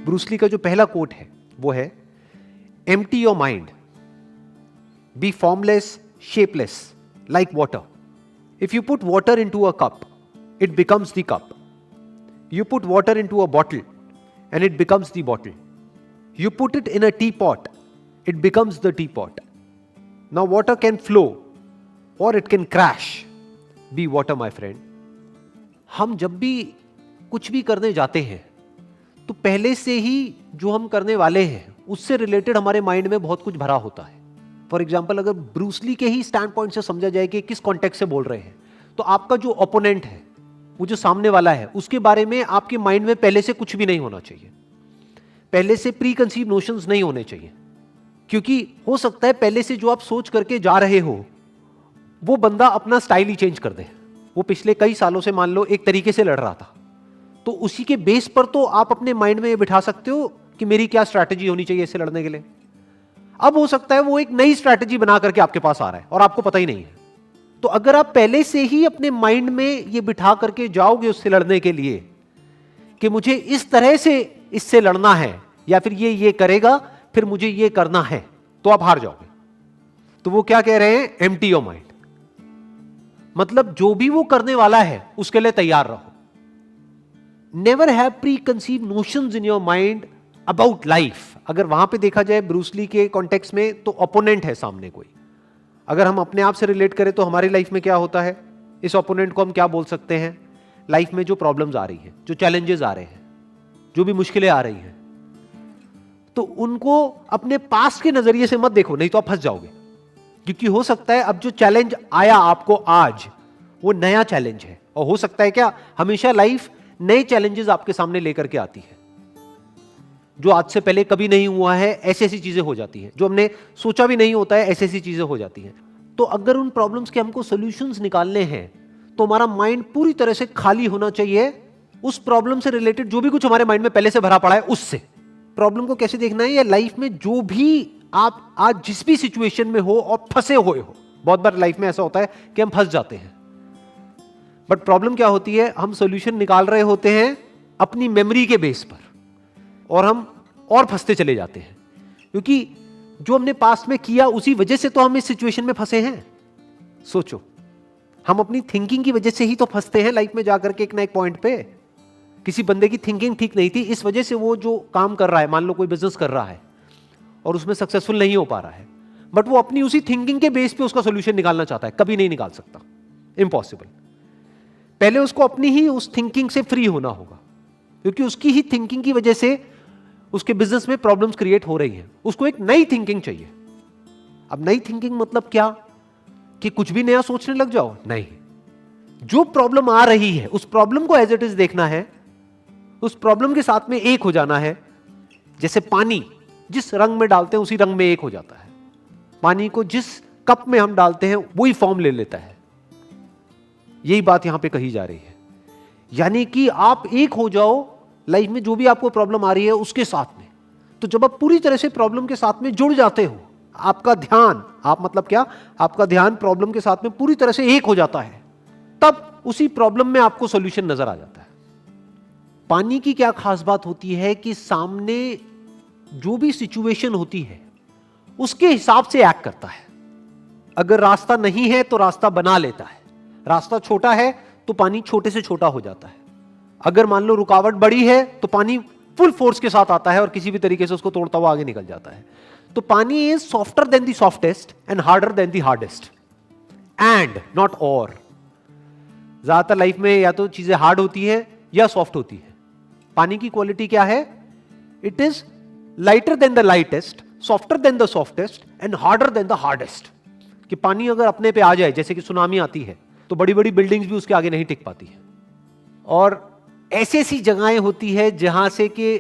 Bruce Lee का जो पहला कोट है वो है, empty your mind, B formless, shapeless, like water. If you put water into a cup, it becomes the cup. You put water into a bottle and it becomes the bottle. You put it in a T pot, it becomes the teapot. Now water can flow or it can crash. Be water, my friend. हम जब भी कुछ भी करने जाते हैं तो पहले से ही जो हम करने वाले हैं उससे रिलेटेड हमारे माइंड में बहुत कुछ भरा होता है. फॉर एग्जाम्पल, अगर ब्रूस ली के ही स्टैंड पॉइंट से समझा जाए कि किस कॉन्टेक्स्ट से बोल रहे हैं, तो आपका जो ओपोनेंट है, वो जो सामने वाला है, उसके बारे में आपके माइंड में पहले से कुछ भी नहीं होना चाहिए. पहले से प्री कंसीव नोशंस नहीं होने चाहिए, क्योंकि हो सकता है पहले से जो आप सोच करके जा रहे हो वो बंदा अपना स्टाइल ही चेंज कर दे. वो पिछले कई सालों से मान लो एक तरीके से लड़ रहा था, तो उसी के बेस पर तो आप अपने माइंड में ये बिठा सकते हो कि मेरी क्या स्ट्रैटेजी होनी चाहिए इससे लड़ने के लिए. अब हो सकता है वो एक नई स्ट्रैटेजी बना करके आपके पास आ रहा है और आपको पता ही नहीं है. तो अगर आप पहले से ही अपने माइंड में ये बिठा करके जाओगे उससे लड़ने के लिए कि मुझे इस तरह से इससे लड़ना है, या फिर ये करेगा फिर मुझे ये करना है, तो आप हार जाओगे. तो वो क्या कह रहे हैं, एम्प्टी योर माइंड. मतलब जो भी वो करने वाला है उसके लिए तैयार रहो. Never have pre conceive notions in your mind about life. अगर वहां पे देखा जाए ब्रूस ली के कॉन्टेक्स्ट में, तो ओपोनेंट है सामने कोई. अगर हम अपने आप से रिलेट करें तो हमारी लाइफ में क्या होता है, इस ओपोनेंट को हम क्या बोल सकते हैं. लाइफ में जो प्रॉब्लम्स आ रही हैं, जो चैलेंजेस आ रहे हैं, जो भी मुश्किलें आ रही हैं, तो उनको अपने पास्ट के नजरिए से मत देखो, नहीं तो आप फंस जाओगे. क्योंकि हो सकता है अब जो चैलेंज आया आपको आज, वो नया चैलेंज है. और हो सकता है क्या, हमेशा लाइफ नए चैलेंजेस आपके सामने लेकर के आती है, जो आज से पहले कभी नहीं हुआ है. ऐसी ऐसी चीजें हो जाती हैं जो हमने सोचा भी नहीं होता है, ऐसी ऐसी चीजें हो जाती हैं. तो अगर उन प्रॉब्लम्स के हमको सॉल्यूशंस निकालने हैं, तो हमारा माइंड पूरी तरह से खाली होना चाहिए उस प्रॉब्लम से रिलेटेड जो भी कुछ हमारे माइंड में पहले से भरा पड़ा है उससे. प्रॉब्लम को कैसे देखना है, या लाइफ में जो भी आप आज जिस भी सिचुएशन में हो और फंसे हुए हो. बहुत बार लाइफ में ऐसा होता है कि हम फंस जाते हैं, बट प्रॉब्लम क्या होती है, हम सॉल्यूशन निकाल रहे होते हैं अपनी मेमोरी के बेस पर, और हम और फंसते चले जाते हैं. क्योंकि जो हमने पास्ट में किया उसी वजह से तो हम इस सिचुएशन में फंसे हैं. सोचो, हम अपनी थिंकिंग की वजह से ही तो फंसते हैं लाइफ में जाकर के एक ना एक पॉइंट पे. किसी बंदे की थिंकिंग ठीक नहीं थी, इस वजह से वो जो काम कर रहा है, मान लो कोई बिजनेस कर रहा है और उसमें सक्सेसफुल नहीं हो पा रहा है, बट वो अपनी उसी थिंकिंग के बेस पे उसका सॉल्यूशन निकालना चाहता है. कभी नहीं निकाल सकता, इम्पॉसिबल. पहले उसको अपनी ही उस थिंकिंग से फ्री होना होगा, क्योंकि उसकी ही थिंकिंग की वजह से उसके बिजनेस में प्रॉब्लम्स क्रिएट हो रही हैं. उसको एक नई थिंकिंग चाहिए. अब नई थिंकिंग मतलब क्या, कि कुछ भी नया सोचने लग जाओ, नहीं. जो प्रॉब्लम आ रही है उस प्रॉब्लम को एज इट इज देखना है, उस प्रॉब्लम के साथ में एक हो जाना है. जैसे पानी जिस रंग में डालते हैं उसी रंग में एक हो जाता है. पानी को जिस कप में हम डालते हैं वही फॉर्म ले लेता है. यही बात यहां पे कही जा रही है. यानी कि आप एक हो जाओ लाइफ में जो भी आपको प्रॉब्लम आ रही है उसके साथ में. तो जब आप पूरी तरह से प्रॉब्लम के साथ में जुड़ जाते हो, आपका ध्यान, आप मतलब क्या, आपका ध्यान प्रॉब्लम के साथ में पूरी तरह से एक हो जाता है, तब उसी प्रॉब्लम में आपको सॉल्यूशन नजर आ जाता है. पानी की क्या खास बात होती है कि सामने जो भी सिचुएशन होती है उसके हिसाब से एक्ट करता है. अगर रास्ता नहीं है तो रास्ता बना लेता है. रास्ता छोटा है तो पानी छोटे से छोटा हो जाता है. अगर मान लो रुकावट बड़ी है तो पानी फुल फोर्स के साथ आता है और किसी भी तरीके से उसको तोड़ता हुआ आगे निकल जाता है. तो पानी is softer then the softest and harder than the hardest, and not और. ज्यादातर लाइफ में या तो चीजें हार्ड होती है या सॉफ्ट होती है. पानी की क्वालिटी क्या है, it is lighter than the lightest, softer then the softest and harder than the hardest. कि पानी अगर अपने पे आ जाए, जैसे कि सुनामी आती है, तो बड़ी बड़ी बिल्डिंग्स भी उसके आगे नहीं टिक पाती है. और ऐसी ऐसी जगहें होती है जहां से कि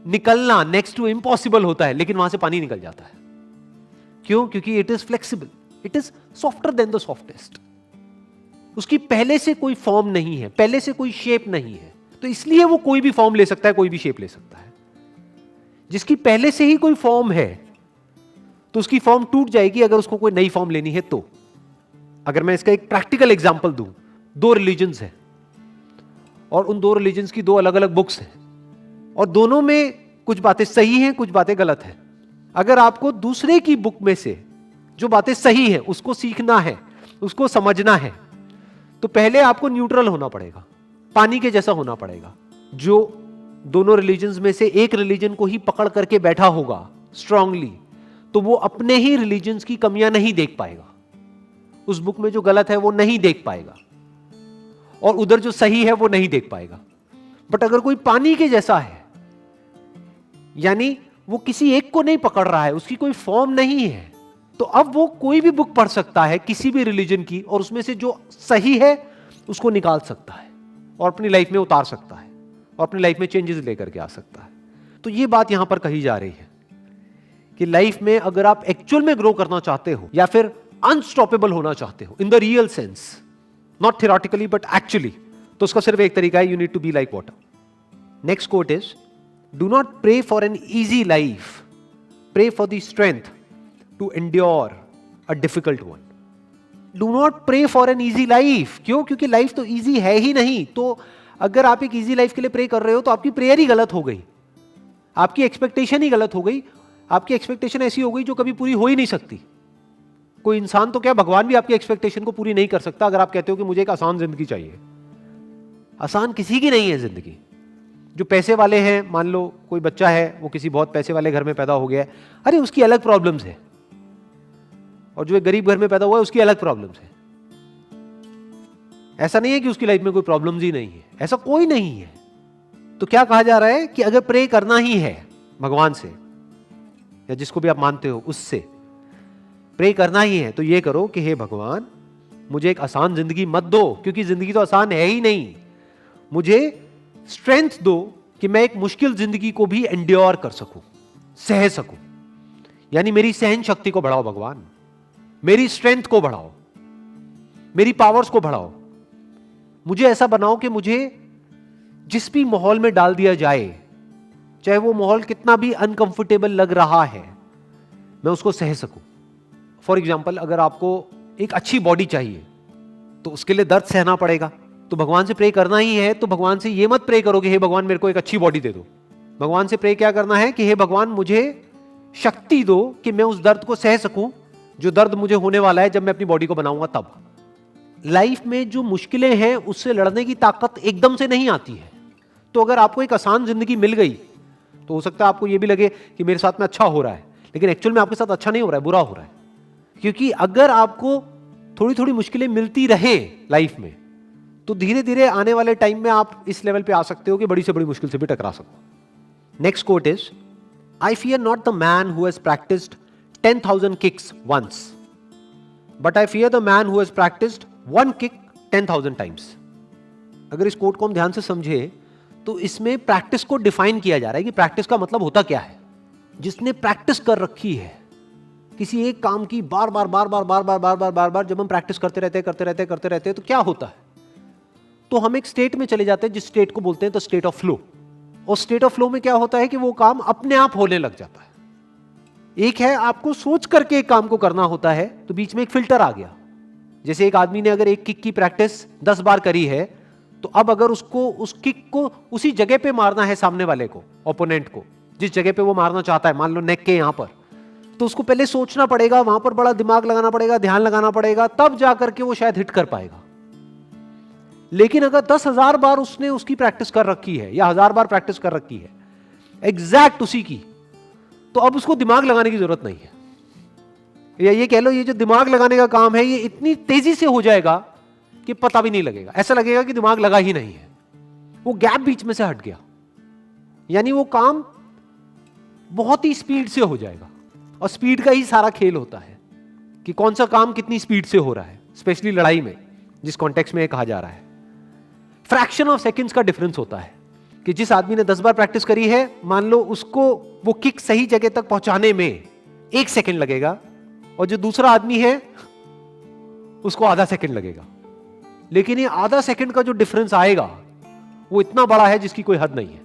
निकलना नेक्स्ट टू इम्पॉसिबल होता है, लेकिन वहां से पानी निकल जाता है. क्यों? क्योंकि it is flexible, it is softer then the softest. उसकी पहले से कोई फॉर्म नहीं है, पहले से कोई शेप नहीं है, तो इसलिए वो कोई भी फॉर्म ले सकता है, कोई भी शेप ले सकता है. जिसकी पहले से ही कोई फॉर्म है तो उसकी फॉर्म टूट जाएगी अगर उसको कोई नई फॉर्म लेनी है तो. अगर मैं इसका एक प्रैक्टिकल एग्जांपल दूं, 2 रिलीजन्स हैं और उन 2 रिलीजन्स की 2 अलग अलग बुक्स हैं, और दोनों में कुछ बातें सही हैं, कुछ बातें गलत हैं। अगर आपको दूसरे की बुक में से जो बातें सही हैं उसको सीखना है, उसको समझना है, तो पहले आपको न्यूट्रल होना पड़ेगा, पानी के जैसा होना पड़ेगा। जो दोनों रिलीजन्स में से एक रिलीजन को ही पकड़ करके बैठा होगा स्ट्रांगली, तो वो अपने ही रिलीजन्स की कमियां नहीं देख पाएगा। उस बुक में जो गलत है वो नहीं देख पाएगा, और उधर जो सही है वो नहीं देख पाएगा। बट अगर कोई पानी के जैसा है, यानी वो किसी एक को नहीं पकड़ रहा है, उसकी कोई फॉर्म नहीं है, तो अब वो कोई भी बुक पढ़ सकता है किसी भी रिलीजन की, और उसमें से जो सही है उसको निकाल सकता है और अपनी लाइफ में उतार सकता है और अपनी लाइफ में चेंजेस लेकर के आ सकता है। तो ये बात यहां पर कही जा रही है कि लाइफ में अगर आप एक्चुअल में ग्रो करना चाहते हो या फिर अनस्टॉपेबल होना चाहते हो in the real sense, not theoretically but actually, तो उसका सिर्फ एक तरीका है, you need to be like water. Next coat is, do not pray for an easy life, pray for the strength to endure a difficult one. Do not pray for an easy life. क्यों? क्योंकि life तो easy है ही नहीं। तो अगर आप एक easy life के लिए प्रे कर रहे हो तो आपकी प्रेयर ही गलत हो गई, आपकी एक्सपेक्टेशन ही गलत हो गई। आपकी एक्सपेक्टेशन ऐसी हो गई जो कभी पूरी हो ही नहीं सकती। कोई इंसान तो क्या, भगवान भी आपकी एक्सपेक्टेशन को पूरी नहीं कर सकता। अगर आप कहते हो कि मुझे एक आसान जिंदगी चाहिए, आसान किसी की नहीं है जिंदगी। जो पैसे वाले हैं, मान लो कोई बच्चा है, वो किसी बहुत पैसे वाले घर में पैदा हो गया है, अरे उसकी अलग प्रॉब्लम्स है, और जो एक गरीब घर में पैदा हुआ है उसकी अलग प्रॉब्लम्स है। ऐसा नहीं है कि उसकी लाइफ में कोई प्रॉब्लम्स ही नहीं है, ऐसा कोई नहीं है। तो क्या कहा जा रहा है कि अगर प्रे करना ही है भगवान से या जिसको भी आप मानते हो उससे प्रे करना ही है, तो ये करो कि हे भगवान, मुझे एक आसान जिंदगी मत दो, क्योंकि जिंदगी तो आसान है ही नहीं। मुझे स्ट्रेंथ दो कि मैं एक मुश्किल जिंदगी को भी एंड्योर कर सकूं, सह सकूं। यानी मेरी सहन शक्ति को बढ़ाओ भगवान, मेरी स्ट्रेंथ को बढ़ाओ, मेरी पावर्स को बढ़ाओ। मुझे ऐसा बनाओ कि मुझे जिस भी माहौल में डाल दिया जाए, चाहे वो माहौल कितना भी अनकंफर्टेबल लग रहा है, मैं उसको सह सकूं। फॉर एग्जाम्पल, अगर आपको एक अच्छी बॉडी चाहिए तो उसके लिए दर्द सहना पड़ेगा, तो भगवान से प्रे करना ही है। तो भगवान से ये मत प्रे करो कि हे भगवान मेरे को एक अच्छी बॉडी दे दो। भगवान से प्रे क्या करना है कि हे भगवान, मुझे शक्ति दो कि मैं उस दर्द को सह सकूं जो दर्द मुझे होने वाला है जब मैं अपनी बॉडी को बनाऊंगा तब। लाइफ में जो मुश्किलें हैं उससे लड़ने की ताकत एकदम से नहीं आती है। तो अगर आपको एक आसान जिंदगी मिल गई तो हो सकता है आपको यह भी लगे कि मेरे साथ में अच्छा हो रहा है, लेकिन एक्चुअल में आपके साथ अच्छा नहीं हो रहा है, बुरा हो रहा है। क्योंकि अगर आपको थोड़ी थोड़ी मुश्किलें मिलती रहे लाइफ में, तो धीरे धीरे आने वाले टाइम में आप इस लेवल पे आ सकते हो कि बड़ी से बड़ी मुश्किल से भी टकरा सको। Next coat is, I fear not the man who has practised 10,000 kicks once, but I fear the man who has practiced one kick 10,000 times. अगर इस कोट को हम ध्यान से समझे तो इसमें प्रैक्टिस को डिफाइन किया जा रहा है कि प्रैक्टिस का मतलब होता क्या है। जिसने प्रैक्टिस कर रखी है किसी एक काम की, बार बार बार बार बार बार बार बार बार बार जब हम प्रैक्टिस करते रहते हैं तो क्या होता है, तो हम एक स्टेट में चले जाते हैं जिस स्टेट को बोलते हैं द स्टेट ऑफ फ्लो। और स्टेट ऑफ फ्लो में क्या होता है कि वो काम अपने आप होने लग जाता है। एक है आपको सोच करके एक काम को करना होता है, तो बीच में एक फिल्टर आ गया। जैसे एक आदमी ने अगर एक किक की प्रैक्टिस 10 बार करी है, तो अब अगर उसको उस किक को उसी जगह पे मारना है, सामने वाले को, ओपोनेंट को, जिस जगह पे वो मारना चाहता है, मान लो नेक के यहां पर, तो उसको पहले सोचना पड़ेगा, वहां पर बड़ा दिमाग लगाना पड़ेगा, ध्यान लगाना पड़ेगा, तब जाकर के वो शायद हिट कर पाएगा। लेकिन अगर 10,000 बार उसने उसकी प्रैक्टिस कर रखी है या 1000 बार प्रैक्टिस कर रखी है एग्जैक्ट उसी की, तो अब उसको दिमाग लगाने की जरूरत नहीं है। या ये कह लो, ये जो दिमाग लगाने का काम है ये इतनी तेजी से हो जाएगा कि पता भी नहीं लगेगा, ऐसा लगेगा कि दिमाग लगा ही नहीं है। वो गैप बीच में से हट गया, यानी वो काम बहुत ही स्पीड से हो जाएगा। और स्पीड का ही सारा खेल होता है कि कौन सा काम कितनी स्पीड से हो रहा है, स्पेशली लड़ाई में, जिस कॉन्टेक्स्ट में कहा जा रहा है। फ्रैक्शन ऑफ सेकंड्स का डिफरेंस होता है कि जिस आदमी ने 10 बार प्रैक्टिस करी है, मान लो उसको वो किक सही जगह तक पहुंचाने में 1 सेकंड लगेगा, और जो दूसरा आदमी है उसको आधा सेकंड लगेगा। लेकिन ये आधा सेकंड का जो डिफरेंस आएगा वो इतना बड़ा है जिसकी कोई हद नहीं है,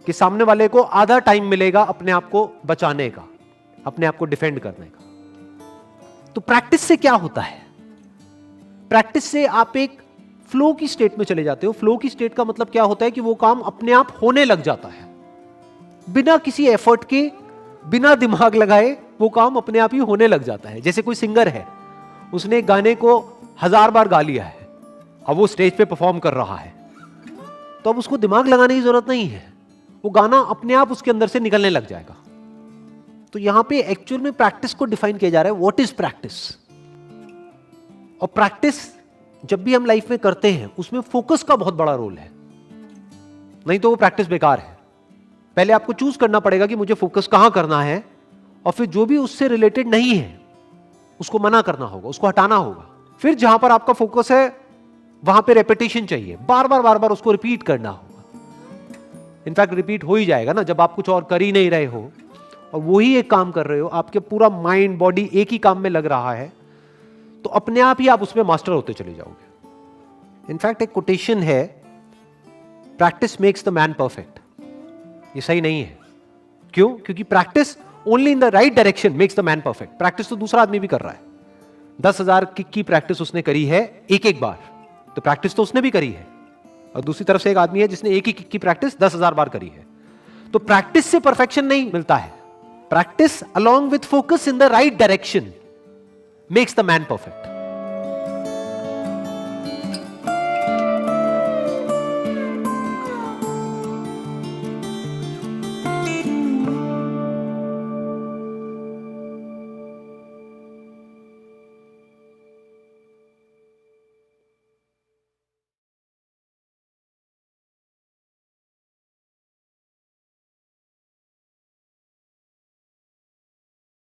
कि सामने वाले को आधा टाइम मिलेगा अपने आप को बचाने का, अपने आप को डिफेंड करने का। तो प्रैक्टिस से क्या होता है? प्रैक्टिस से आप एक फ्लो की स्टेट में चले जाते हो। फ्लो की स्टेट का मतलब क्या होता है कि वो काम अपने आप होने लग जाता है, बिना किसी एफर्ट के, बिना दिमाग लगाए वो काम अपने आप ही होने लग जाता है। जैसे कोई सिंगर है, उसने एक गाने को 1000 बार गा लिया है, अब वो स्टेज पे परफॉर्म कर रहा है, तो अब उसको दिमाग लगाने की जरूरत नहीं है, वो गाना अपने आप उसके अंदर से निकलने लग जाएगा। तो यहां पे एक्चुअल में प्रैक्टिस को डिफाइन किया जा रहा है, व्हाट इज प्रैक्टिस। और प्रैक्टिस जब भी हम लाइफ में करते हैं उसमें फोकस का बहुत बड़ा रोल है, नहीं तो वो प्रैक्टिस बेकार है। पहले आपको चूज करना पड़ेगा कि मुझे फोकस कहां करना है, और फिर जो भी उससे रिलेटेड नहीं है उसको मना करना होगा, उसको हटाना होगा। फिर जहां पर आपका फोकस है वहां पे रेपिटेशन चाहिए, बार बार उसको रिपीट करना होगा। इनफैक्ट रिपीट हो ही जाएगा ना, जब आप कुछ और कर ही नहीं रहे हो और वही एक काम कर रहे हो, आपके पूरा माइंड बॉडी एक ही काम में लग रहा है, तो अपने आप ही आप उसमें मास्टर होते चले जाओगे। इनफैक्ट एक कोटेशन है, practice makes the man perfect. ये सही नहीं है। क्यों? क्योंकि practice only in the right direction makes the man perfect. Practice तो दूसरा आदमी भी कर रहा है, 10,000 किक की प्रैक्टिस उसने करी है एक एक बार, तो प्रैक्टिस तो उसने भी करी है। और दूसरी तरफ से एक आदमी है जिसने एक ही किक की प्रैक्टिस 10,000 बार करी है। तो प्रैक्टिस से परफेक्शन नहीं मिलता है, practice along with focus in the right direction makes the man perfect.